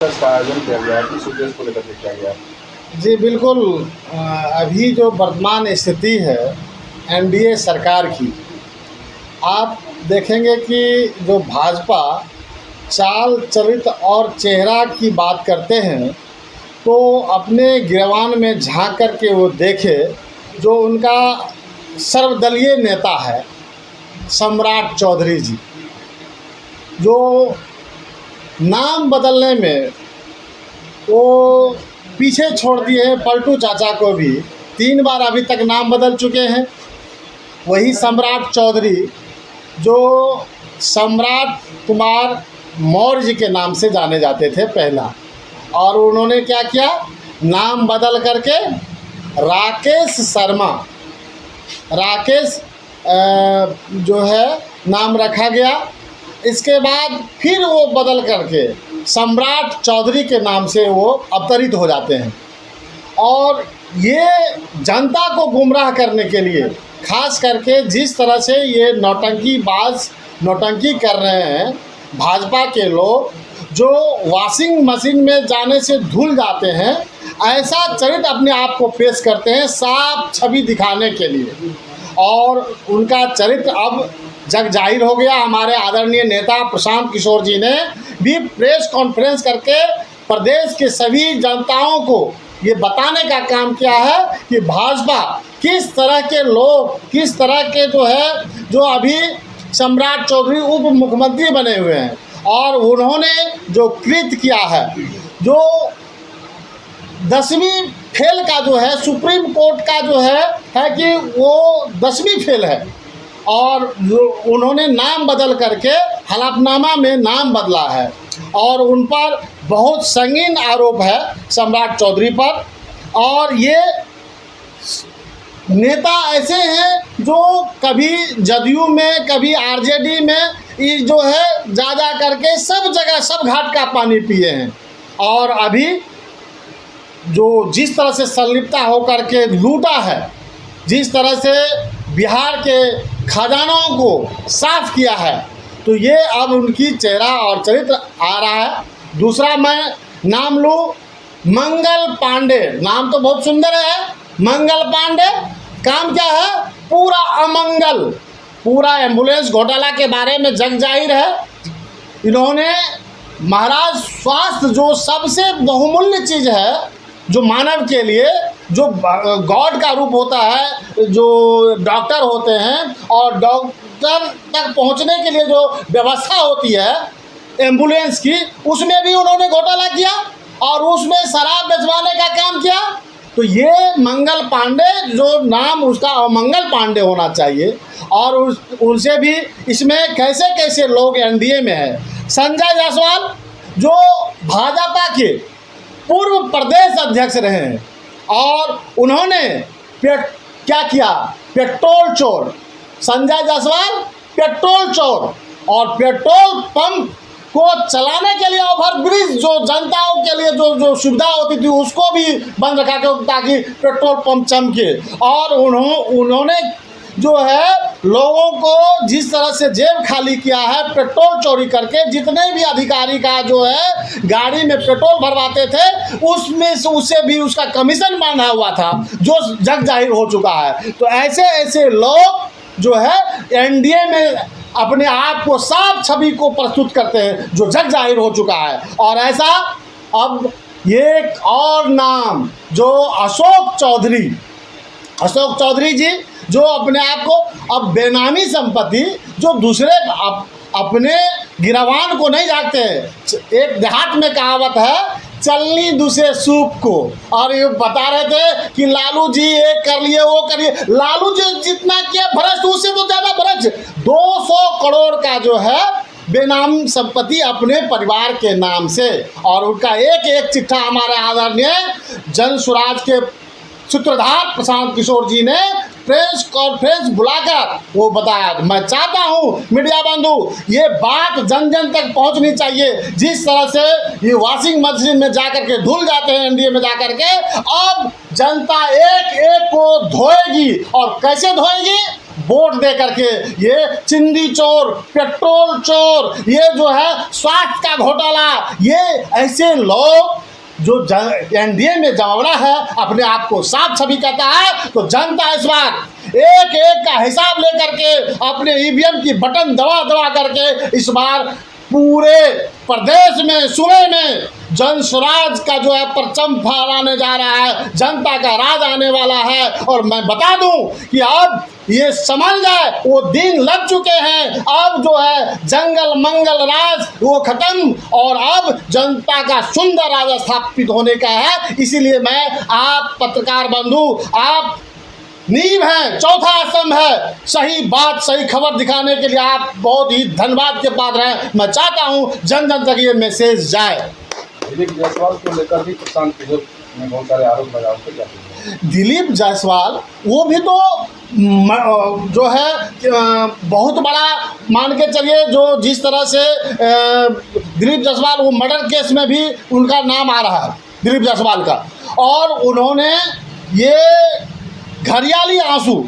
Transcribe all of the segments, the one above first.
का आयोजन किया गया है, किस उद्देश्य को लेकर के किया गया है? जी बिल्कुल। अभी जो वर्तमान स्थिति है एनडीए सरकार की, आप देखेंगे कि जो भाजपा चाल चरित्र और चेहरा की बात करते हैं तो अपने गिरवान में झांक कर के वो देखे जो उनका सर्वदलीय नेता है सम्राट चौधरी जी, जो नाम बदलने में वो पीछे छोड़ दिए हैं। पलटू चाचा को भी 3 बार अभी तक नाम बदल चुके हैं। वही सम्राट चौधरी जो सम्राट कुमार मौर्य जी के नाम से जाने जाते थे पहला, और उन्होंने क्या किया, नाम बदल करके राकेश शर्मा, राकेश जो है नाम रखा गया। इसके बाद फिर वो बदल करके सम्राट चौधरी के नाम से वो अवतरित हो जाते हैं, और ये जनता को गुमराह करने के लिए खास करके जिस तरह से ये नौटंकी कर रहे हैं भाजपा के लोग, जो वॉशिंग मशीन में जाने से धुल जाते हैं, ऐसा चरित्र अपने आप को पेश करते हैं साफ छवि दिखाने के लिए, और उनका चरित्र अब जग जाहिर हो गया। हमारे आदरणीय नेता प्रशांत किशोर जी ने भी प्रेस कॉन्फ्रेंस करके प्रदेश के सभी जनताओं को ये बताने का काम किया है कि भाजपा किस तरह के लोग, किस तरह के जो अभी सम्राट चौधरी उप मुख्यमंत्री बने हुए हैं, और उन्होंने जो कृत्य किया है, जो 10वीं फेल का जो है सुप्रीम कोर्ट का जो है कि वो 10वीं फेल है, और उन्होंने नाम बदल करके हलफनामा में नाम बदला है, और उन पर बहुत संगीन आरोप है सम्राट चौधरी पर। और ये नेता ऐसे हैं जो कभी जदयू में, कभी आरजेडी में, ये जो है जा करके सब जगह सब घाट का पानी पिए हैं, और अभी जो जिस तरह से संलिप्तता होकर के लूटा है, जिस तरह से बिहार के खजानों को साफ किया है, तो ये अब उनकी चेहरा और चरित्र आ रहा है। दूसरा मैं नाम लूँ, मंगल पांडे, नाम तो बहुत सुंदर है, मंगल पांडे। काम क्या है, पूरा अमंगल, पूरा एम्बुलेंस घोटाला के बारे में जग जाहिर है। इन्होंने महाराज स्वास्थ्य जो सबसे बहुमूल्य चीज़ है, जो मानव के लिए, जो गॉड का रूप होता है, जो डॉक्टर होते हैं, और डॉक्टर तक पहुंचने के लिए जो व्यवस्था होती है एम्बुलेंस की, उसमें भी उन्होंने घोटाला किया और उसमें शराब बेचवाने का काम किया। तो ये मंगल पांडे, जो नाम उसका अमंगल पांडे होना चाहिए, और उनसे भी इसमें कैसे कैसे लोग एनडीए में है। संजय जायसवाल जो भाजपा के पूर्व प्रदेश अध्यक्ष रहे हैं, और उन्होंने क्या किया, पेट्रोल चोर, संजय जायसवाल पेट्रोल चोर, और पेट्रोल पंप को चलाने के लिए ओवरब्रिज जो जनताओं के लिए जो सुविधा होती थी उसको भी बंद रखा के, ताकि पेट्रोल पंप चमके। और उन्होंने जो है लोगों को जिस तरह से जेब खाली किया है पेट्रोल चोरी करके, जितने भी अधिकारी का जो है गाड़ी में पेट्रोल भरवाते थे उसमें से उससे भी उसका कमीशन बांधा हुआ था, जो जग जाहिर हो चुका है। तो ऐसे ऐसे लोग जो है एनडीए में अपने आप को साफ छवि को प्रस्तुत करते हैं, जो जग जाहिर हो चुका है। और ऐसा अब एक और नाम, जो अशोक चौधरी जी, जो अपने आप को अब बेनामी संपत्ति, जो दूसरे अपने गिरवान को नहीं जानते हैं। एक देहात में कहावत है, चलनी दूसरे सूप को, और ये बता रहे थे कि लालू जी ये कर लिए वो करिए। लालू जी जितना किया भ्रष्ट, उससे तो ज़्यादा भ्रष्ट, 200 करोड़ का जो है बेनाम संपत्ति अपने परिवार के नाम से, और उनका एक एक चिट्ठा हमारे आदरणीय जन स्वराज के सूत्रधार प्रशांत किशोर जी ने प्रेस कॉन्फ्रेंस बुलाकर वो बताया। मैं चाहता हूँ मीडिया बंधु, ये बात जन जन तक पहुँचनी चाहिए। जिस तरह से ये वॉशिंग मशीन में जाकर के धुल जाते हैं एनडीए में जाकर के, अब जनता एक एक को धोएगी। और कैसे धोएगी? वोट दे करके। ये चिंदी चोर, पेट्रोल चोर, ये जो है स्वास्थ्य का घोटाला, ये ऐसे लोग जो एनडीए में जमावड़ा है, अपने आप को साफ छवि कहता है, तो जनता इस बार एक एक का हिसाब लेकर के अपने ईवीएम की बटन दबा दबा करके इस बार पूरे प्रदेश में, सूबे में जन स्वराज का जो है परचम फहराने जा रहा है। जनता का राज आने वाला है। और मैं बता दूं कि अब ये समझ जाए, वो दिन लग चुके हैं। अब जो है जंगल मंगल राज वो खत्म, और अब जनता का सुंदर राज स्थापित होने का है। इसीलिए मैं, आप पत्रकार बंधु, आप नींव हैं, चौथा स्तंभ है, सही बात सही खबर दिखाने के लिए आप बहुत ही धन्यवाद के पात्र हैं। मैं चाहता हूं जन जन तक ये मैसेज जाए। दिलीप जायसवाल को लेकर भी प्रशांत किशोर ने बहुत सारे आरोप लगाए, उसको क्या कहेंगे? दिलीप जायसवाल वो भी तो जो है बहुत बड़ा मान के चलिए, जो जिस तरह से दिलीप जायसवाल वो मर्डर केस में भी उनका नाम आ रहा है, दिलीप जायसवाल का। और उन्होंने ये घरियाली आंसू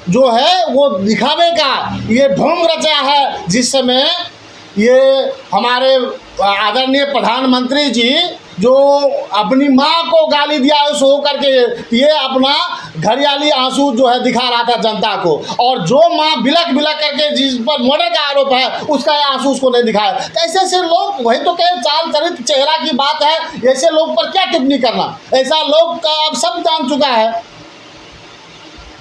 जो है वो दिखावे का ये ढोंग रचा है, जिस समय ये हमारे आदरणीय प्रधानमंत्री जी जो अपनी माँ को गाली दिया उस हो करके ये अपना घरियाली आंसू जो है दिखा रहा था जनता को। और जो माँ बिलक बिलक करके जिस पर मर्डर का आरोप है उसका आंसू उसको नहीं दिखाया। तो ऐसे लोग, वही तो कहे चाल चरित्र चेहरा की बात है, ऐसे लोग पर क्या टिप्पणी करना। ऐसा लोग का अब सब जान चुका है।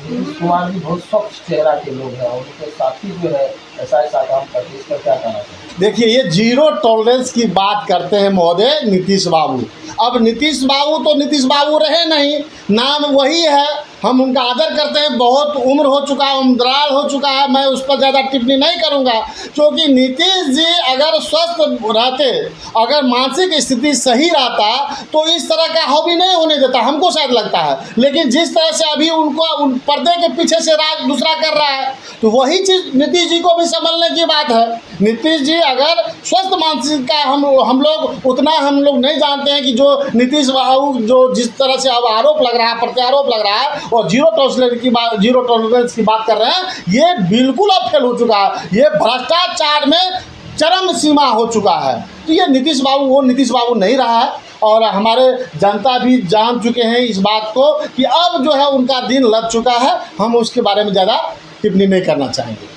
कुमार भी बहुत स्वच्छ चेहरा के लोग हैं, उनके साथी जो है ऐसा काम करते, इस पर क्या कहना चाहिए? देखिए, ये जीरो टॉलरेंस की बात करते हैं महोदय नीतीश बाबू। अब नीतीश बाबू तो नीतीश बाबू रहे नहीं, नाम वही है, हम उनका आदर करते हैं। बहुत उम्र हो चुका है, उम्रदराज हो चुका है, मैं उस पर ज़्यादा टिप्पणी नहीं करूंगा। क्योंकि नीतीश जी अगर स्वस्थ रहते, अगर मानसिक स्थिति सही रहता, तो इस तरह का हॉबी नहीं होने देता, हमको शायद लगता है। लेकिन जिस तरह से अभी उनको पर्दे के पीछे से राज दूसरा कर रहा है, तो वही चीज़ नीतीश जी को भी संभलने की बात है। नीतीश जी अगर स्वस्थ मानसिक का हम लोग उतना हम लोग नहीं जानते हैं कि जो नीतीश बाबू जो जिस तरह से अब आरोप लग रहा है, प्रत्यारोप लग रहा है और जीरो टॉलरेंस की बात कर रहे हैं, ये बिल्कुल अब फेल हो चुका है। ये भ्रष्टाचार में चरम सीमा हो चुका है। तो ये नीतीश बाबू वो नीतीश बाबू नहीं रहा है। और हमारे जनता भी जान चुके हैं इस बात को कि अब जो है उनका दिन लग चुका है। हम उसके बारे में ज़्यादा टिप्पणी नहीं करना चाहेंगे।